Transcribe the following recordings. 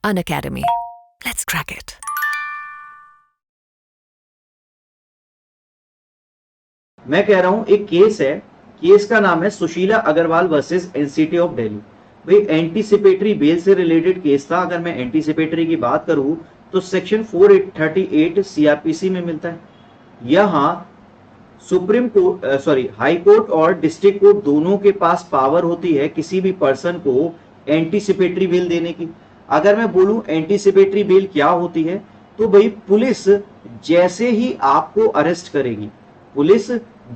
Unacademy. Let's crack it. मैं कह रहा हूं एक केस है, केस का नाम है Sushila Agarwal versus NCT of Delhi. भाई एंटीसिपेटरी बेल से रिलेटेड केस था। अगर मैं एंटीसिपेटरी की बात करूं तो सेक्शन 438 सीआरपीसी में मिलता है। यहां सुप्रीम कोर्ट हाई कोर्ट और डिस्ट्रिक्ट कोर्ट दोनों के पास पावर होती है किसी भी पर्सन को एंटीसिपेटरी बेल देने की। अगर मैं बोलूं एंटीसिपेटरी बेल क्या होती है, तो भाई पुलिस जैसे ही आपको अरेस्ट करेगी, पुलिस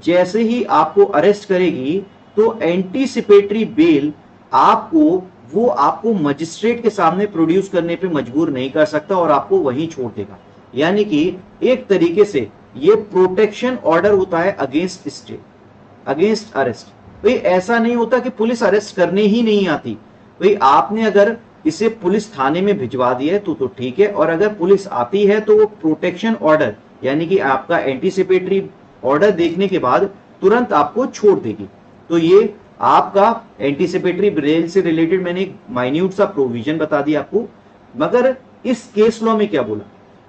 जैसे ही आपको अरेस्ट करेगी तो एंटीसिपेटरी बेल आपको मजिस्ट्रेट के सामने प्रोड्यूस करने पे मजबूर नहीं कर सकता और आपको वहीं छोड़ देगा। यानी कि एक तरीके से ये प्रोटेक्शन ऑर्डर होता है अगेंस्ट स्टे, अगेंस्ट अरेस्ट। भाई ऐसा नहीं होता कि पुलिस अरेस्ट करने ही नहीं आती। भाई आपने अगर इसे पुलिस थाने में भिजवा दिया है तो ठीक है, और अगर पुलिस आती है तो वो प्रोटेक्शन ऑर्डर यानी कि आपका एंटीसिपेटरी ऑर्डर देखने के बाद तुरंत आपको छोड़ देगी। तो ये आपका एंटीसिपेटरी बेल से रिलेटेड मैंने एक माइन्यूट सा प्रोविजन बता दिया आपको। मगर इस केस लॉ में क्या बोला,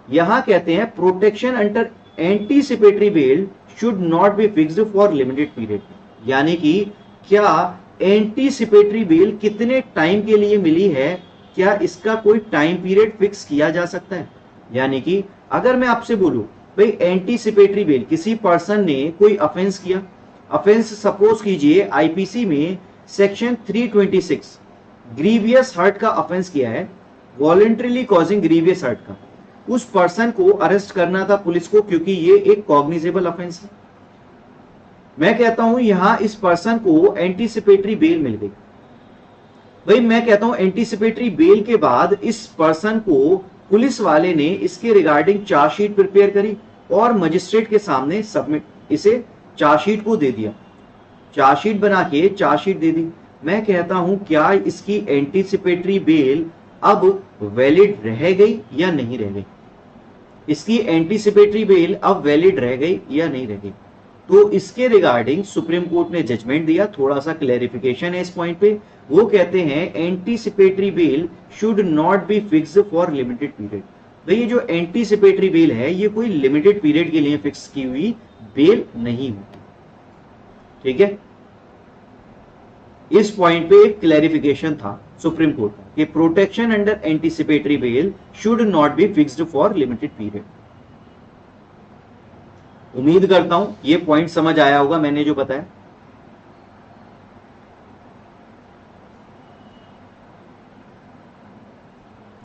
यहां कहते हैं protection under anticipatory bail should not be fixed for limited period. यानी कि क्या एंटीसिपेटरी बेल कितने टाइम के लिए मिली है, क्या इसका कोई टाइम पीरियड फिक्स किया जा सकता है। यानी कि अगर मैं आपसे बोलूं भाई एंटीसिपेटरी बेल, किसी पर्सन ने कोई ऑफेंस किया, ऑफेंस सपोज कीजिए आईपीसी में सेक्शन 326 ग्रीवियस हर्ट का ऑफेंस किया है, वॉलंटरीली कॉजिंग ग्रीवियस हर्ट का। उस पर्सन को अरेस्ट करना था पुलिस को क्योंकि ये एक कॉग्निजेबल ऑफेंस है। मैं कहता हूं यहां इस पर्सन को एंटीसिपेटरी बेल मिल गई। भाई मैं कहता हूं एंटीसिपेटरी बेल के बाद इस पर्सन को पुलिस वाले ने इसके रिगार्डिंग चार्जशीट प्रिपेयर करी और मजिस्ट्रेट के सामने सबमिट, इसे चार्जशीट को दे दिया, चार्जशीट बना के चार्जशीट दे दी। मैं कहता हूं क्या इसकी एंटीसिपेटरी बेल अब वैलिड रह गई या नहीं रह गई, इसकी एंटीसिपेटरी बेल अब वैलिड रह गई या नहीं रह गई। तो इसके रिगार्डिंग सुप्रीम कोर्ट ने जजमेंट दिया, थोड़ा सा क्लैरिफिकेशन है इस पॉइंट पे। वो कहते हैं anticipatory bail should not be fixed for limited period. भाई ये जो एंटीसिपेटरी बेल है ये कोई लिमिटेड पीरियड के लिए फिक्स की हुई बेल नहीं होती। ठीक है, इस पॉइंट पे एक क्लैरिफिकेशन था सुप्रीम कोर्ट का कि protection under anticipatory bail should not be fixed for limited period. उम्मीद करता हूं ये पॉइंट समझ आया होगा मैंने जो बताया।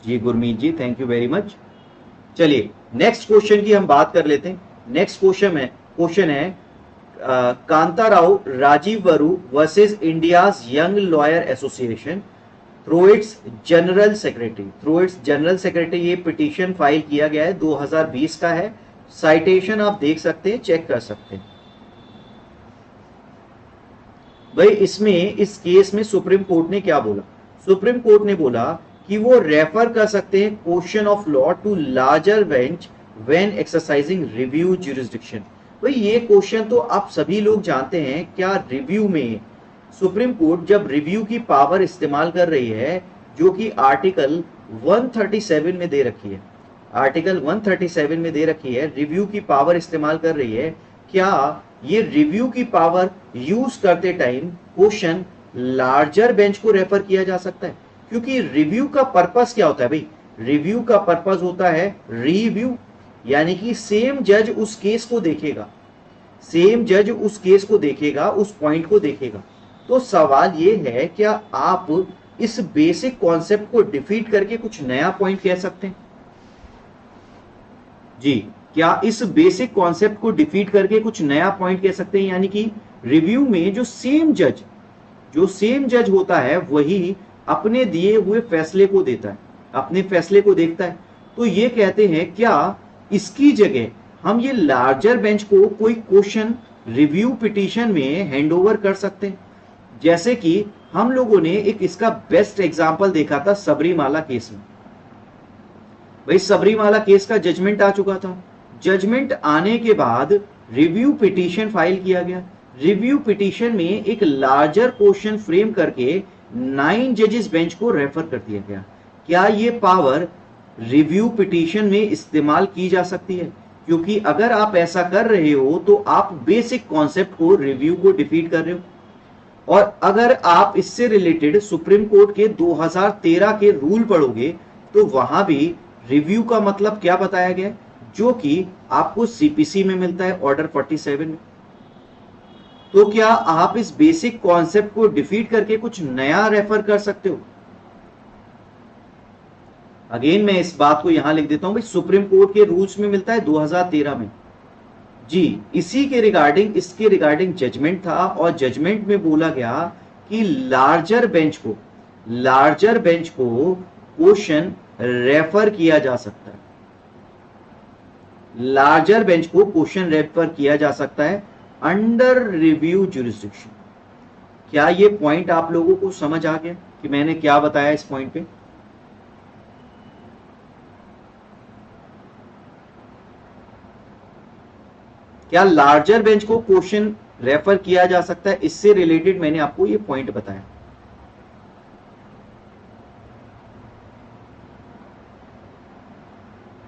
जी गुरमीत जी, थैंक यू वेरी मच। चलिए नेक्स्ट क्वेश्चन की हम बात कर लेते हैं। नेक्स्ट क्वेश्चन है कांता राव राजीव वरु versus India's young lawyer association through it's general secretary. ये पिटीशन फाइल किया गया है, 2020 का है। साइटेशन आप देख सकते हैं, चेक कर सकते हैं। भाई इस केस में सुप्रीम कोर्ट ने क्या बोला, सुप्रीम कोर्ट ने बोला कि वो रेफर कर सकते हैं question of law to larger bench when exercising review jurisdiction. भाई ये क्वेश्चन तो आप सभी लोग जानते हैं, क्या रिव्यू में सुप्रीम कोर्ट जब रिव्यू की पावर इस्तेमाल कर रही है जो कि आर्टिकल 137 में दे रखी है, आर्टिकल 137 में दे रखी है, रिव्यू की पावर इस्तेमाल कर रही है, क्या ये रिव्यू की पावर यूज करते टाइम क्वेश्चन लार्जर बेंच को रेफर किया जा सकता है? क्योंकि रिव्यू का पर्पस क्या होता है भाई, रिव्यू का पर्पस होता है रिव्यू, यानी कि सेम जज उस केस को देखेगा, सेम जज उस केस को देखेगा, उस पॉइंट को देखेगा। तो सवाल ये है क्या आप इस बेसिक कॉन्सेप्ट को डिफीट करके कुछ नया पॉइंट कह सकते हैं? जी, क्या इस बेसिक कॉन्सेप्ट को डिफीट करके कुछ नया पॉइंट कह सकते हैं? यानी कि रिव्यू में जो सेम जज होता है वही अपने दिए हुए फैसले को देता है, अपने फैसले को देखता है। तो ये कहते हैं क्या इसकी जगह हम ये लार्जर बेंच को कोई क्वेश्चन रिव्यू पिटीशन में हैंडओवर कर सकते हैं? जैसे कि हम लोगों ने एक इसका बेस्ट एग्जांपल देखा था सबरीमाला केस में। भाई सबरीमाला केस का जजमेंट आ चुका था, जजमेंट आने के बाद रिव्यू पिटीशन फाइल किया गया। रिव्यू पिटीशन में एक लार्जर क्वेश्चन फ्रेम करके 9 जजेस बेंच को रेफर कर दिया गया। क्या ये पावर रिव्यू पिटीशन में इस्तेमाल की जा सकती है? क्योंकि अगर आप ऐसा कर रहे हो तो आप बेसिक कॉन्सेप्ट को, रिव्यू को डिफीट कर रहे हो। और अगर आप इससे रिलेटेड सुप्रीम कोर्ट के 2013 के रूल पढ़ोगे तो वहां भी रिव्यू का मतलब क्या बताया गया है, जो कि आपको सीपीसी में मिलता है, ऑर्डर 47 में। तो क्या आप इस बेसिक कॉन्सेप्ट को डिफीट करके कुछ नया रेफर कर सकते हो? अगेन मैं इस बात को यहां लिख देता हूं भाई, सुप्रीम कोर्ट के रूल्स में मिलता है 2013 में जी। इसी के रिगार्डिंग, इसके रिगार्डिंग जजमेंट था और जजमेंट में बोला गया कि लार्जर बेंच को क्वेश्चन रेफर किया जा सकता है, लार्जर बेंच को क्वेश्चन रेफर किया जा सकता है अंडर रिव्यू जुरिस्डिक्शन। क्या ये पॉइंट आप लोगों को समझ आ गया कि मैंने क्या बताया इस पॉइंट पे? क्या लार्जर बेंच को क्वेश्चन रेफर किया जा सकता है, इससे रिलेटेड मैंने आपको ये पॉइंट बताया।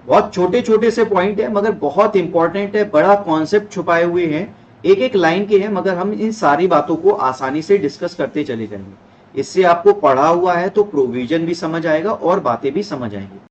बहुत छोटे छोटे से पॉइंट है मगर बहुत इंपॉर्टेंट है, बड़ा कॉन्सेप्ट छुपाए हुए हैं, एक एक लाइन के हैं, मगर हम इन सारी बातों को आसानी से डिस्कस करते चले जाएंगे। इससे आपको पढ़ा हुआ है तो प्रोविजन भी समझ आएगा और बातें भी समझ आएंगी।